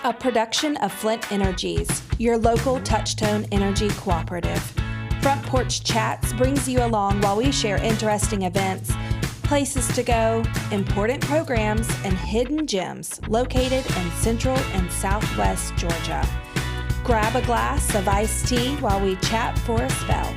a production of Flint Energies, your local touch-tone energy cooperative. Front Porch Chats brings you along while we share interesting events, places to go, important programs, and hidden gems located in Central and Southwest Georgia. Grab a glass of iced tea while we chat for a spell.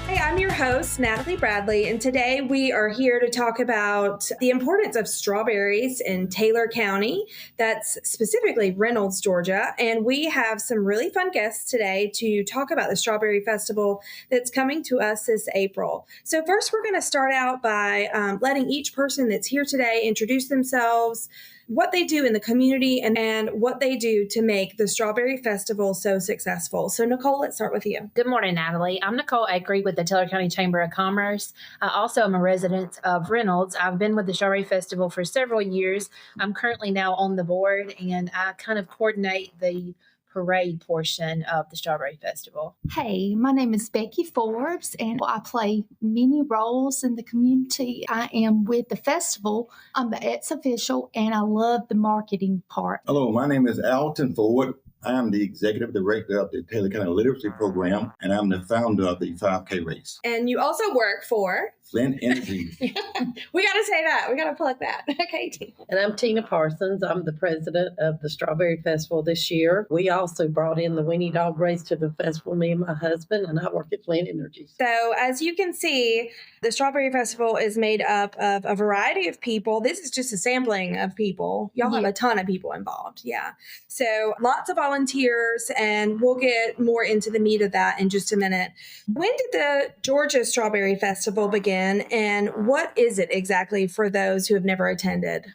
Hey, I'm your host, Natalie Bradley, and today we are here to talk about the importance of strawberries in Taylor County. That's specifically Reynolds, Georgia. And we have some really fun guests today to talk about the Strawberry Festival that's coming to us this April. So first, we're going to start out by letting each person that's here today introduce themselves, what they do in the community, and what they do to make the Strawberry Festival so successful. So Nicole, let's start with you. Good morning, Natalie. I'm Nicole Akery with the Taylor County Chamber of Commerce. I also am a resident of Reynolds. I've been with the Strawberry Festival for several years. I'm currently now on the board, and I kind of coordinate the parade portion of the Strawberry Festival. Hey, my name is Becky Forbes, and I play many roles in the community. I am with the festival. I'm the ex-official, and I love the marketing part. Hello, my name is Alton Ford. I'm the executive director of the Taylor County Literacy Program, and I'm the founder of the 5K race. And you also work for Flint Energies. We got to say that. We got to plug that. Okay, Tina. And I'm Tina Parsons. I'm the president of the Strawberry Festival this year. We also brought in the Weenie Dog Race to the festival, me and my husband, and I work at Flint Energies. So as you can see, the Strawberry Festival is made up of a variety of people. This is just a sampling of people. Y'all have a ton of people involved. Yeah. So lots of volunteers, and we'll get more into the meat of that in just a minute. When did the Georgia Strawberry Festival begin, and what is it exactly for those who have never attended?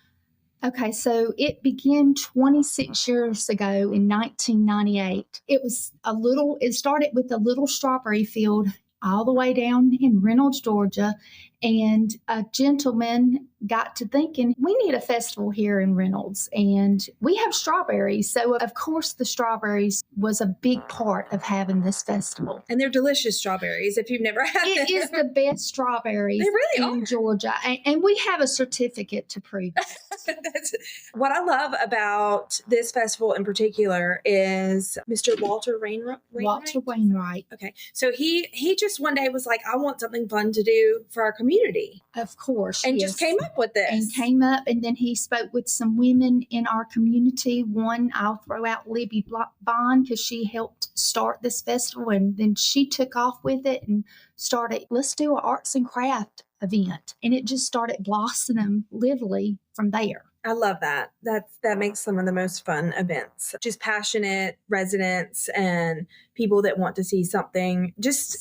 Okay, so it began 26 years ago in 1998. It started with a little strawberry field all the way down in Reynolds, Georgia, and a gentleman got to thinking, we need a festival here in Reynolds, and we have strawberries. So, of course, the strawberries was a big part of having this festival. And they're delicious strawberries if you've never had them. It is the best strawberries in Georgia, and we have a certificate to prove it. That's what I love about this festival in particular is Mr. Walter Wainwright. Walter Wainwright. Okay. So he just one day was like, I want something fun to do for our community. Of course. And just came up with this. And then he spoke with some women in our community. One, I'll throw out Libby Bond because she helped start this festival, and then she took off with it and started, let's do an arts and craft event. And it just started blossoming literally from there. I love that. That makes some of the most fun events. Just passionate residents and people that want to see something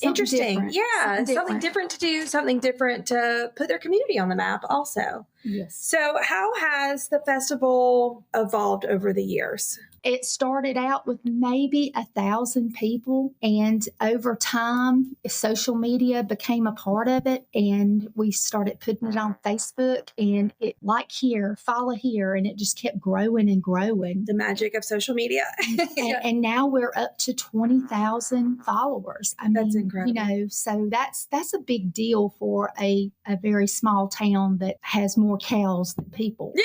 interesting. Different. Yeah, something different to do, something different to put their community on the map also. Yes. So how has the festival evolved over the years? It started out with maybe 1,000 people, and over time, social media became a part of it, and we started putting it on Facebook, and it like here, follow here, and it just kept growing and growing. The magic of social media. and now we're up to 20,000 followers. That's incredible. So that's a big deal for a very small town that has more cows than people.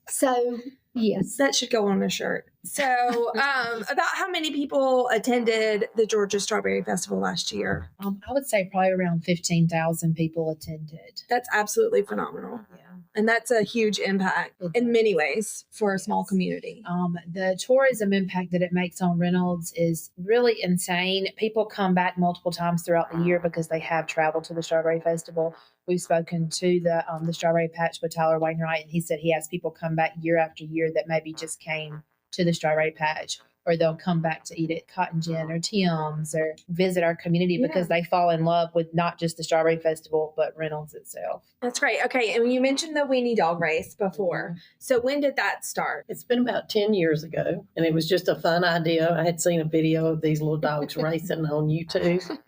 So. Yes. That should go on a shirt. So about how many people attended the Georgia Strawberry Festival last year? I would say probably around 15,000 people attended. That's absolutely phenomenal. Yeah. And that's a huge impact in many ways for a small community. The tourism impact that it makes on Reynolds is really insane. People come back multiple times throughout the year because they have traveled to the Strawberry Festival. We've spoken to the Strawberry Patch with Tyler Wainwright, and he said he has people come back year after year that maybe just came to the Strawberry Patch, or they'll come back to eat at Cotton Gin or Tim's or visit our community because they fall in love with not just the Strawberry Festival, but Reynolds itself. That's great. Okay, and you mentioned the Weenie Dog Race before. So when did that start? It's been about 10 years ago, and it was just a fun idea. I had seen a video of these little dogs racing on YouTube,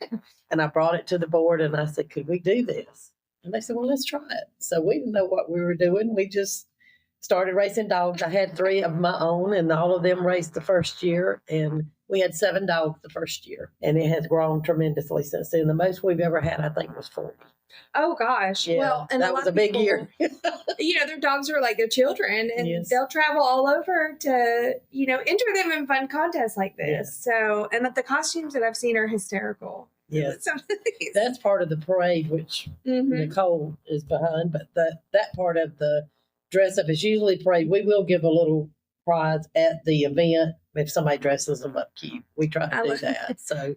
and I brought it to the board, and I said, could we do this? And they said, well, let's try it. So we didn't know what we were doing. We just started racing dogs. I had 3 of my own, and all of them raced the first year. And we had 7 dogs the first year. And it has grown tremendously since then. The most we've ever had, I think, was 40. Oh gosh. Yeah, Well, and that lot was a of big people, year. their dogs are like their children, and Yes. they'll travel all over to, enter them in fun contests like this. Yes. So, and the costumes that I've seen are hysterical. Yes. Some of these. That's part of the parade, which Mhm. Nicole is behind, but that part of the dress up is usually parade. We will give a little prize at the event if somebody dresses them up cute. We try I to do love that. So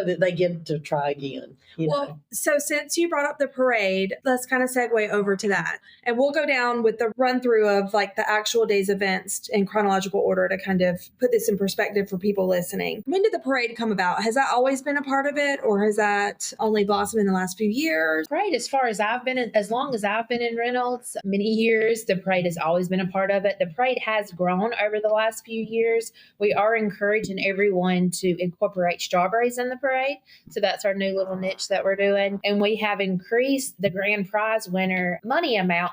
that they get to try again. Well, so since you brought up the parade, let's kind of segue over to that. And we'll go down with the run through of like the actual day's events in chronological order to kind of put this in perspective for people listening. When did the parade come about? Has that always been a part of it, or has that only blossomed in the last few years? Parade, as long as I've been in Reynolds, many years, the parade has always been a part of it. The parade has grown over the last few years. We are encouraging everyone to incorporate strawberries in the parade. So that's our new little niche that we're doing. And we have increased the grand prize winner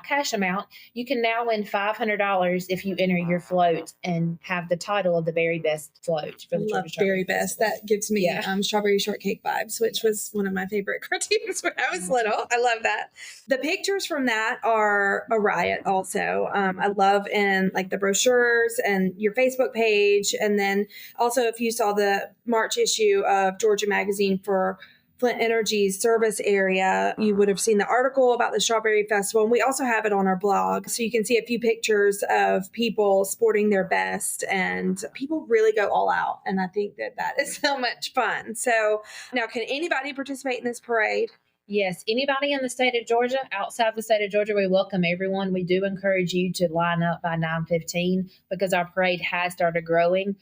cash amount. You can now win $500 if you enter your float and have the title of the very best float. For the I love Georgia Berry Strawberry Best. Festival. That gives me strawberry shortcake vibes, which was one of my favorite cartoons when I was little. I love that. The pictures from that are a riot also. I love in like the brochures and your Facebook page. And then also if you saw the March issue of Georgia Magazine for Flint Energy's service area, you would have seen the article about the Strawberry Festival. And we also have it on our blog. So you can see a few pictures of people sporting their best, and people really go all out. And I think that is so much fun. So now, can anybody participate in this parade? Yes, anybody in the state of Georgia, outside the state of Georgia, we welcome everyone. We do encourage you to line up by 9:15 because our parade has started growing.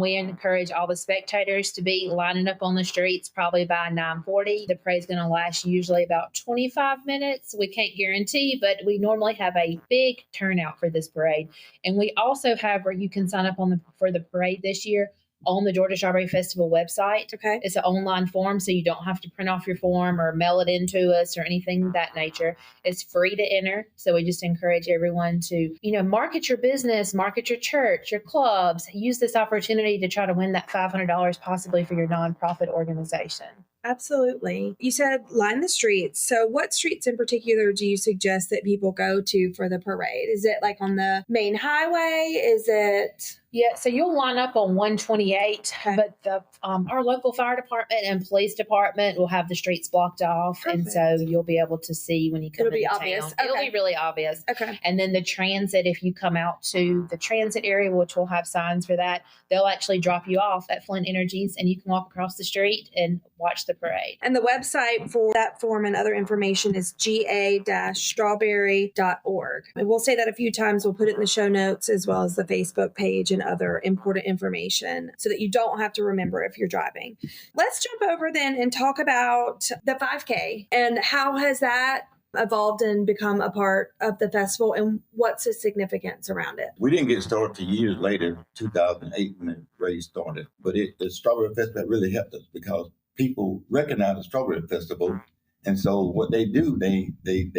We encourage all the spectators to be lining up on the streets probably by 9:40. The parade's going to last usually about 25 minutes. We can't guarantee, but we normally have a big turnout for this parade. And we also have where you can sign up for the parade this year on the Georgia Strawberry Festival website. Okay. It's an online form, so you don't have to print off your form or mail it into us or anything of that nature. It's free to enter. So we just encourage everyone to, market your business, market your church, your clubs, use this opportunity to try to win that $500 possibly for your nonprofit organization. Absolutely. You said line the streets. So what streets in particular do you suggest that people go to for the parade? Is it like on the main highway? Is it... Yeah, so you'll line up on 128, but our local fire department and police department will have the streets blocked off. Perfect. And so you'll be able to see when you come It'll be into obvious. town. Okay. It'll be really obvious. Okay. And then the transit, if you come out to the transit area, which will have signs for that, they'll actually drop you off at Flint Energies and you can walk across the street and watch the parade. And the website for that form and other information is ga-strawberry.org. And we'll say that a few times. We'll put it in the show notes as well as the Facebook page and other important information so that you don't have to remember if you're driving. Let's jump over then and talk about the 5K and how has that evolved and become a part of the festival, and what's the significance around it? We didn't get started till years later, 2008, when the race started. But the Strawberry Festival really helped us because people recognize the Strawberry Festival. And so what they do, they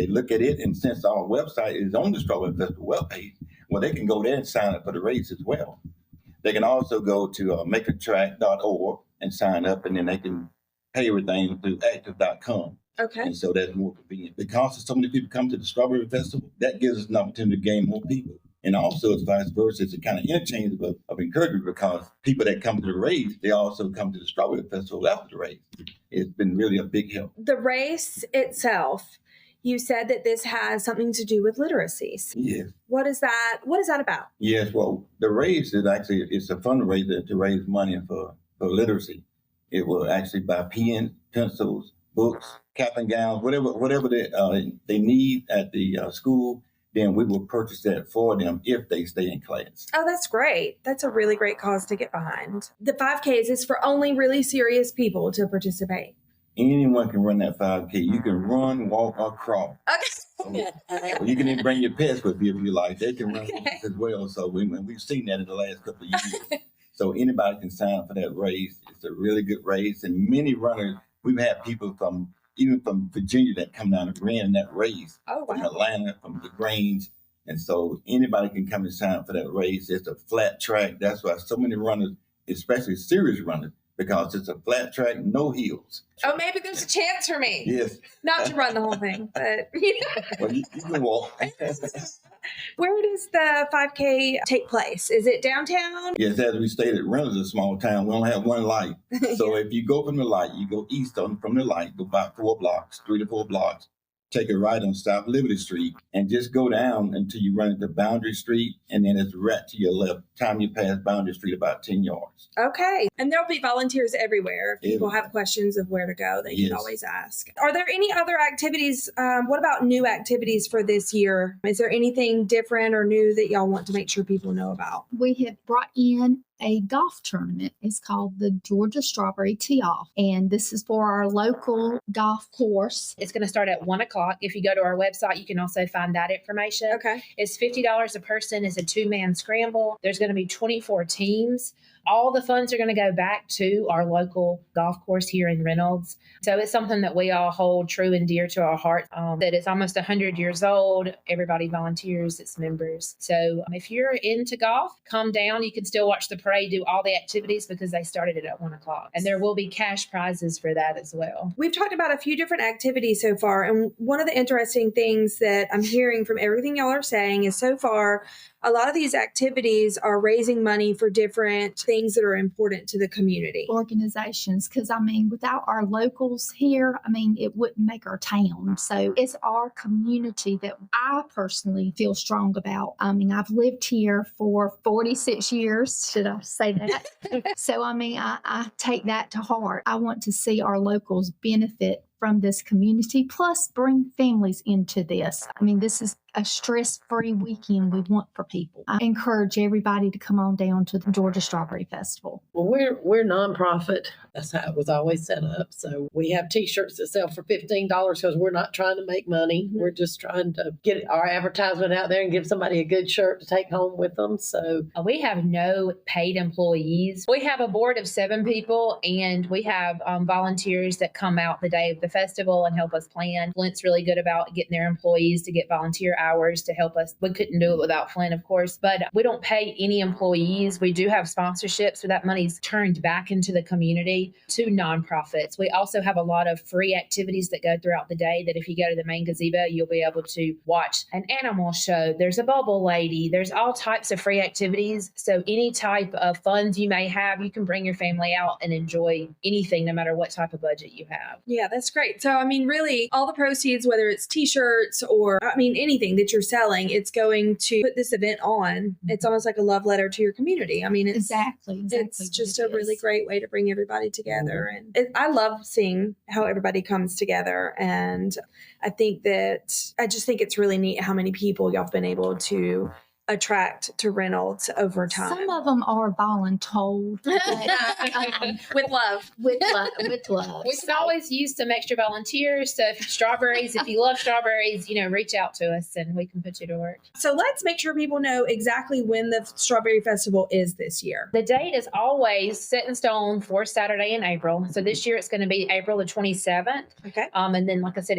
look at it, and since our website is on the Strawberry Festival webpage, well, they can go there and sign up for the race as well. They can also go to makeatrack.org and sign up, and then they can pay everything through active.com. Okay. And so that's more convenient. Because so many people come to the Strawberry Festival, that gives us an opportunity to gain more people. And also it's vice versa. It's a kind of interchange of encouragement because people that come to the race, they also come to the Strawberry Festival after the race. It's been really a big help. The race itself, you said that this has something to do with literacies. Yes. What is that about? Yes, well, the race is actually, it's a fundraiser to raise money for literacy. It will actually buy pens, pencils, books, cap and gowns, whatever they need at the school, then we will purchase that for them if they stay in class. Oh, that's great. That's a really great cause to get behind. The 5Ks is for only really serious people to participate. Anyone can run that 5K. You can run, walk, or crawl. Okay. You can even bring your pets with you if you like. They can run as well. So we've seen that in the last couple of years. So anybody can sign up for that race. It's a really good race. And many runners, we've had people even from Virginia that come down and ran in that race. Oh, wow. From Atlanta, from LaGrange. And so anybody can come and sign up for that race. It's a flat track. That's why so many runners, especially serious runners, because it's a flat track, no hills. Oh, maybe there's a chance for me. Yes. Not to run the whole thing, but Well, you can walk. Where does the 5K take place? Is it downtown? Yes, as we stated, Reynolds is a small town. We only have one light. So if you go from the light, you go east from the light, go about 4 blocks, 3 to 4 blocks, take a right on South Liberty Street, and just go down until you run into Boundary Street, and then it's right to your left. Time you pass Boundary Street, about 10 yards. Okay. And there'll be volunteers everywhere. If people Everywhere. have questions of where to go, they Yes. can always ask. Are there any other activities? What about new activities for this year? Is there anything different or new that y'all want to make sure people know about? We have brought in a golf tournament. It's called the Georgia Strawberry Tee-Off. And this is for our local golf course. It's going to start at 1 o'clock. If you go to our website, you can also find that information. Okay. It's $50 a person. It's a 2-man scramble. There's going to be 24 teams. All the funds are going to go back to our local golf course here in Reynolds. So it's something that we all hold true and dear to our heart. That it's almost 100 years old. Everybody volunteers, its members. So if you're into golf, come down. You can still watch the parade, do all the activities because they started it at 1 o'clock. And there will be cash prizes for that as well. We've talked about a few different activities so far. And one of the interesting things that I'm hearing from everything y'all are saying is so far, a lot of these activities are raising money for different things that are important to the community. Organizations, because I mean, without our locals here, I mean, it wouldn't make our town. So it's our community that I personally feel strong about. I mean, I've lived here for 46 years. Should I say that? So, I mean, I take that to heart. I want to see our locals benefit from this community, plus bring families into this. I mean, this is a stress-free weekend we want for people. I encourage everybody to come on down to the Georgia Strawberry Festival. Well, we're nonprofit. That's how it was always set up. So we have T-shirts that sell for $15 because we're not trying to make money. Mm-hmm. We're just trying to get our advertisement out there and give somebody a good shirt to take home with them. So We have no paid employees. We have a board of 7 people, and we have volunteers that come out the day of the festival and help us plan. Flint's really good about getting their employees to get volunteer hours to help us. We couldn't do it without Flint, of course, but we don't pay any employees. We do have sponsorships, so that money's turned back into the community to nonprofits. We also have a lot of free activities that go throughout the day that if you go to the main gazebo, you'll be able to watch an animal show. There's a bubble lady. There's all types of free activities. So any type of funds you may have, you can bring your family out and enjoy anything, no matter what type of budget you have. Yeah, that's great. So, I mean, really, all the proceeds, whether it's T-shirts or, I mean, anything that you're selling, it's going to put this event on. It's almost like a love letter to your community. I mean, it's Exactly. It's just what a it really is. great way to bring everybody together. And I love seeing how everybody comes together. And I just think it's really neat how many people y'all have been able to attract to Reynolds over time. Some of them are voluntold, With love. with love. We can always use some extra volunteers. So if you love strawberries, reach out to us and we can put you to work. So let's make sure people know exactly when the Strawberry Festival is this year. The date is always set in stone for Saturday in April. So this year it's going to be April the 27th. Okay. And then, like I said,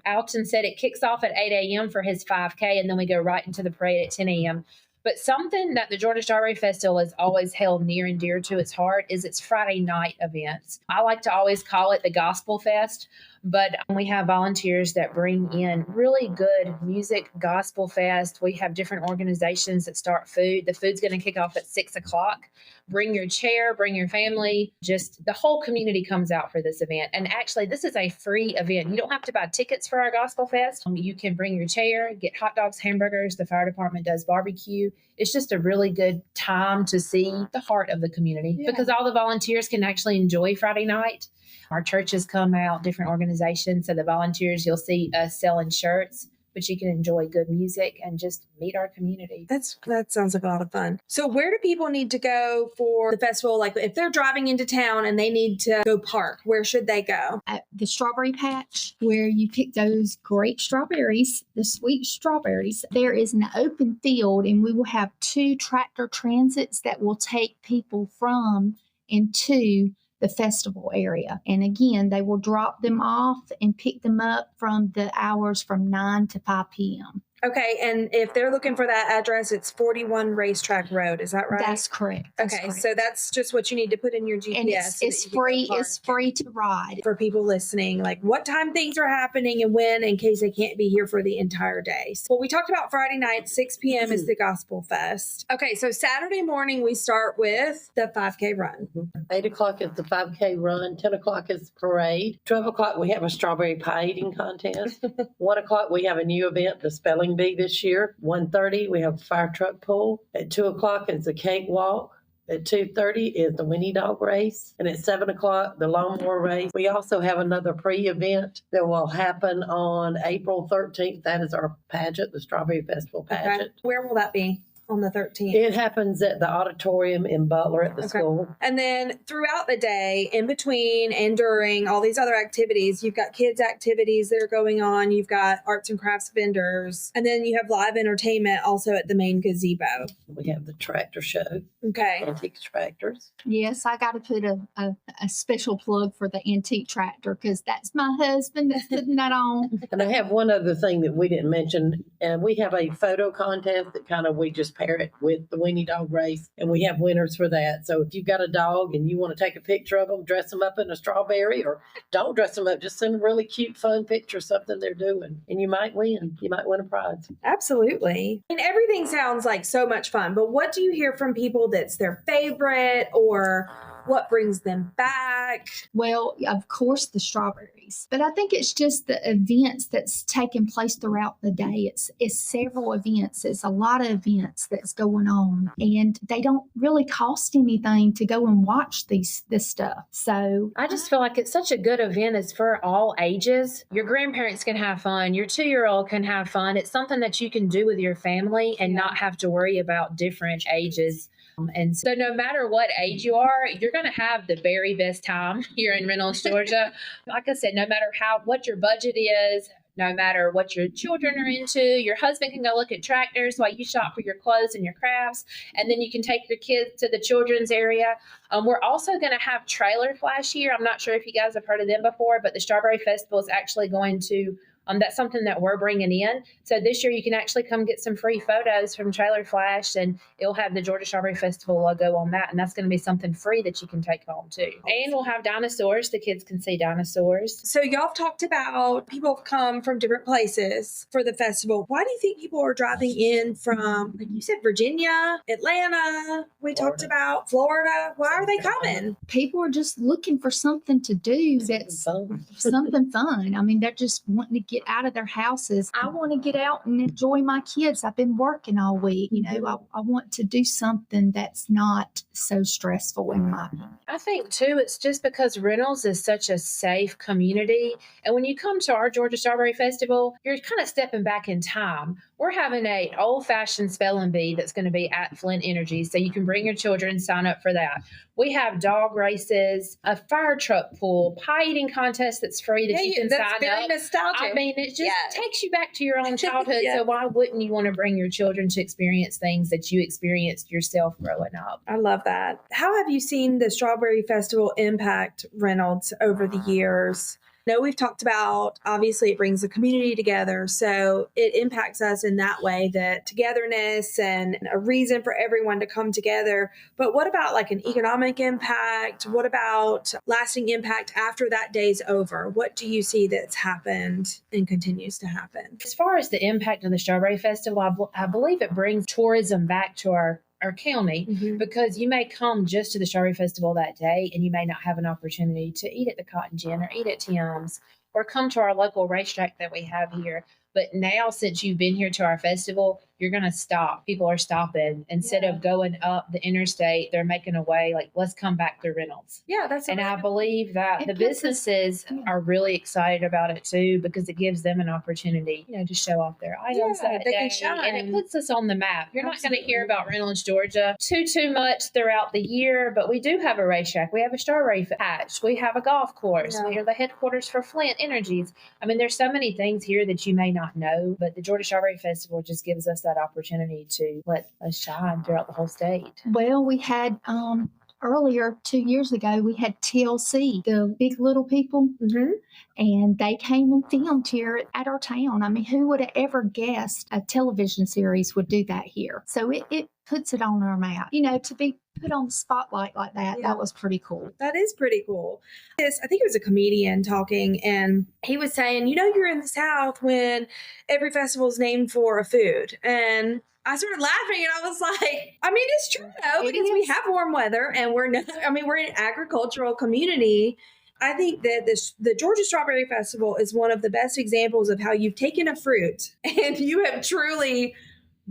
Alton said it kicks off at 8 a.m. for his 5K, and then we go right into the parade at 10 a.m. But something that the Georgia Strawberry Festival has always held near and dear to its heart is its Friday night events. I like to always call it the Gospel Fest, but we have volunteers that bring in really good music, Gospel Fest. We have different organizations that start food. The food's going to kick off at 6 o'clock. Bring your chair, bring your family. Just the whole community comes out for this event. And actually, this is a free event. You don't have to buy tickets for our Gospel Fest. You can bring your chair, get hot dogs, hamburgers. The fire department does barbecue. It's just a really good time to see the heart of the community because all the volunteers can actually enjoy Friday night. Our churches come out, different organizations. So the volunteers, you'll see us selling shirts, but you can enjoy good music and just meet our community. That sounds like a lot of fun. So where do people need to go for the festival? Like if they're driving into town and they need to go park, where should they go? At the strawberry patch, where you pick those great strawberries, the sweet strawberries, there is an open field, and we will have 2 tractor transits that will take people from and to the festival area. And again, they will drop them off and pick them up from the hours from 9 to 5 p.m. Okay, and if they're looking for that address, it's 41 Racetrack Road. Is that right? That's correct. That's okay, correct. so that's just what you need to put in your GPS. And it's free. It's free to ride. For people listening, like what time things are happening and when, in case they can't be here for the entire day. Well, we talked about Friday night, 6 p.m. is the Gospel Fest. Okay, so Saturday morning we start with the 5K run. 8 o'clock is the 5K run. 10 o'clock is the parade. 12 o'clock we have a strawberry pie eating contest. 1 o'clock we have a new event, the spelling bee this year. 1:30 we have a fire truck pull. At 2 o'clock is the cake walk. At 2:30 is the Winnie Dog race. And at 7 o'clock, the lawnmower race. We also have another pre-event that will happen on April 13th. That is our pageant, the Strawberry Festival pageant. Okay. Where will that be? On the 13th. It happens at the auditorium in Butler at the school. And then throughout the day, in between and during all these other activities, you've got kids' activities that are going on. You've got arts and crafts vendors. And then you have live entertainment also at the main gazebo. We have the tractor show. Okay. Antique tractors. Yes, I got to put a special plug for the antique tractor because that's my husband that's putting that on. And I have one other thing that we didn't mention. And we have a photo contest that we just pair it with the Winnie Dog race, and we have winners for that. So if you've got a dog and you want to take a picture of them, dress them up in a strawberry, or don't dress them up, just send a really cute, fun picture of something they're doing, and you might win. You might win a prize. Absolutely. And everything sounds like so much fun, but what do you hear from people that's their favorite, or what brings them back? Well, of course, the strawberries. But I think it's just the events that's taking place throughout the day. It's several events. It's a lot of events that's going on. And they don't really cost anything to go and watch this stuff. So I just feel like it's such a good event. It's for all ages. Your grandparents can have fun. Your 2-year-old can have fun. It's something that you can do with your family and not have to worry about different ages. And so no matter what age you are, you're going to have the very best time here in Reynolds, Georgia. Like I said, no matter what your budget is, no matter what your children are into, your husband can go look at tractors while you shop for your clothes and your crafts. And then you can take your kids to the children's area. We're also going to have Trailer Flash here. I'm not sure if you guys have heard of them before, but the Strawberry Festival is actually going to that's something that we're bringing in. So this year you can actually come get some free photos from Trailer Flash, and it'll have the Georgia Strawberry Festival logo on that. And that's going to be something free that you can take home too. And we'll have dinosaurs. The kids can see dinosaurs. So y'all have talked about people have come from different places for the festival. Why do you think people are driving in from, like you said, Virginia, Atlanta? We talked about Florida. Why are they coming? People are just looking for something to do that's something fun. I mean, they're just wanting to get out of their houses. I want to get out and enjoy my kids. I've been working all week. I want to do something that's not so stressful in my opinion. I think too, it's just because Reynolds is such a safe community. And when you come to our Georgia Strawberry Festival, you're kind of stepping back in time. We're having a old-fashioned spelling bee that's going to be at Flint Energy. So you can bring your children, sign up for that. We have dog races, a fire truck pull, pie eating contest that's free that you can sign up. That's very nostalgic. I mean, it just takes you back to your own childhood. So why wouldn't you want to bring your children to experience things that you experienced yourself growing up? I love that. How have you seen the Strawberry Festival impact Reynolds over the years? No, we've talked about, obviously, it brings the community together. So it impacts us in that way, that togetherness and a reason for everyone to come together. But what about like an economic impact? What about lasting impact after that day's over? What do you see that's happened and continues to happen? As far as the impact of the Strawberry Festival, I believe it brings tourism back to our county, because you may come just to the Strawberry Festival that day and you may not have an opportunity to eat at the Cotton Gin or eat at Tim's or come to our local racetrack that we have here. But now, since you've been here to our festival, you're going to stop. People are stopping. Instead of going up the interstate, they're making a way, like, let's come back to Reynolds. Yeah, that's And I believe that the businesses are really excited about it too, because it gives them an opportunity, to show off their items that they day. can shine. And it puts us on the map. You're not going to hear about Reynolds, Georgia too much throughout the year, but we do have a racetrack. We have a strawberry patch. We have a golf course. We are the headquarters for Flint Energies. I mean, there's so many things here that you may not know, but the Georgia Strawberry Festival just gives us that opportunity to let us shine throughout the whole state. Well, we had earlier 2 years ago, we had TLC, the Big Little People, and they came and filmed here at our town. I mean, who would have ever guessed a television series would do that here? So it puts it on our map. You know, to be put on the spotlight like that, that was pretty cool. That is pretty cool. I think it was a comedian talking, and he was saying, you know, you're in the South when every festival is named for a food. And I started laughing, and I was like, I mean, it's true though, because we have warm weather, and we're an agricultural community. I think that the Georgia Strawberry Festival is one of the best examples of how you've taken a fruit and you have truly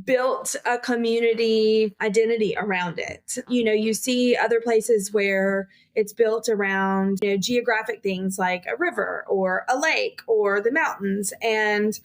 built a community identity around it. You know, you see other places where it's built around, you know, geographic things like a river or a lake or the mountains. And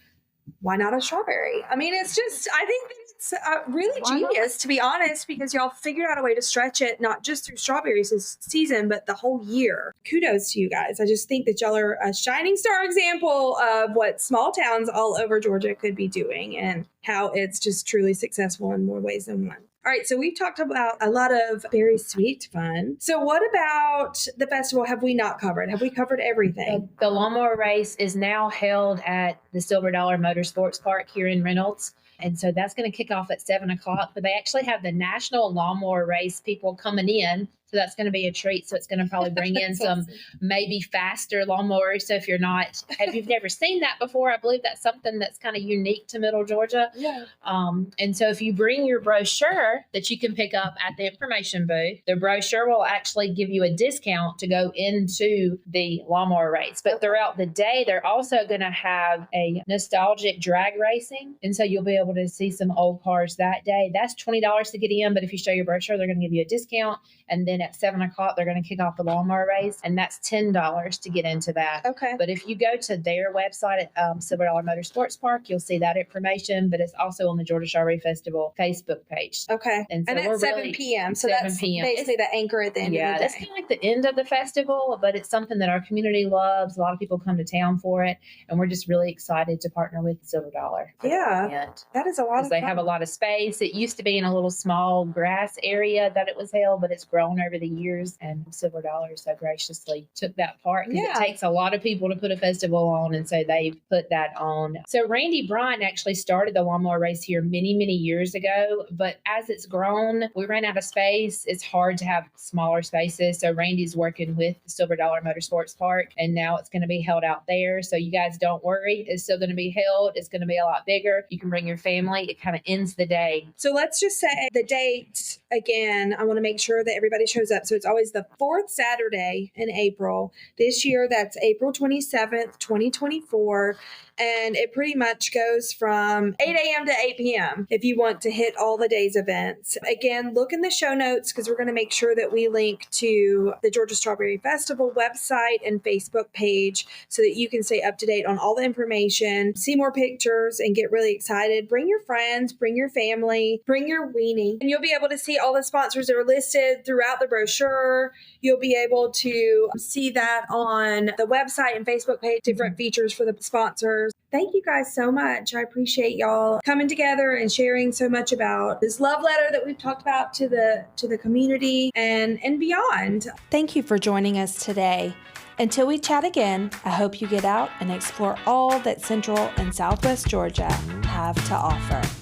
why not a strawberry? I mean, it's just, I think it's really genius, to be honest, because y'all figured out a way to stretch it, not just through strawberries this season, but the whole year. Kudos to you guys. I just think that y'all are a shining star example of what small towns all over Georgia could be doing and how it's just truly successful in more ways than one. All right, so we've talked about a lot of very sweet fun. So what about the festival have we not covered? Have we covered everything? The lawnmower race is now held at the Silver Dollar Motorsports Park here in Reynolds. And so that's going to kick off at 7 o'clock. But they actually have the National Lawnmower Race people coming in. So that's going to be a treat. So it's going to probably bring in some maybe faster lawnmowers. So if you've never seen that before, I believe that's something that's kind of unique to Middle Georgia. Yeah. And so if you bring your brochure that you can pick up at the information booth, the brochure will actually give you a discount to go into the lawnmower race. But throughout the day, they're also going to have a nostalgic drag racing. And so you'll be able to see some old cars that day. That's $20 to get in. But if you show your brochure, they're going to give you a discount. And then at 7 o'clock, they're going to kick off the lawnmower race, and that's $10 to get into that. Okay. But if you go to their website at Silver Dollar Motorsports Park, you'll see that information, but it's also on the Georgia Strawberry Festival Facebook page. Okay. And so at 7 p.m. So 7 that's p.m. basically the anchor at the end of the day. That's kind of like the end of the festival, but it's something that our community loves. A lot of people come to town for it, and we're just really excited to partner with Silver Dollar. Yeah. That is a lot of fun. They have a lot of space. It used to be in a little small grass area that it was held, but it's grown over the years, and Silver Dollar so graciously took that part because it takes a lot of people to put a festival on, and so they've put that on. So Randy Bryant actually started the lawnmower race here many, many years ago, but as it's grown, we ran out of space. It's hard to have smaller spaces, so Randy's working with the Silver Dollar Motorsports Park, and now it's going to be held out there. So you guys don't worry, it's still going to be held. It's going to be a lot bigger. You can bring your family. It kind of ends the day. So let's just say the date again. I want to make sure that everybody shows up. So it's always the fourth Saturday in April. This year, that's April 27th, 2024. And it pretty much goes from 8 a.m. to 8 p.m. if you want to hit all the day's events. Again, look in the show notes because we're going to make sure that we link to the Georgia Strawberry Festival website and Facebook page so that you can stay up to date on all the information, see more pictures, and get really excited. Bring your friends, bring your family, bring your weenie, and you'll be able to see all the sponsors that are listed throughout the brochure. You'll be able to see that on the website and Facebook page, different features for the sponsors. Thank you guys so much. I appreciate y'all coming together and sharing so much about this love letter that we've talked about to the community and beyond. Thank you for joining us today. Until we chat again, I hope you get out and explore all that Central and Southwest Georgia have to offer.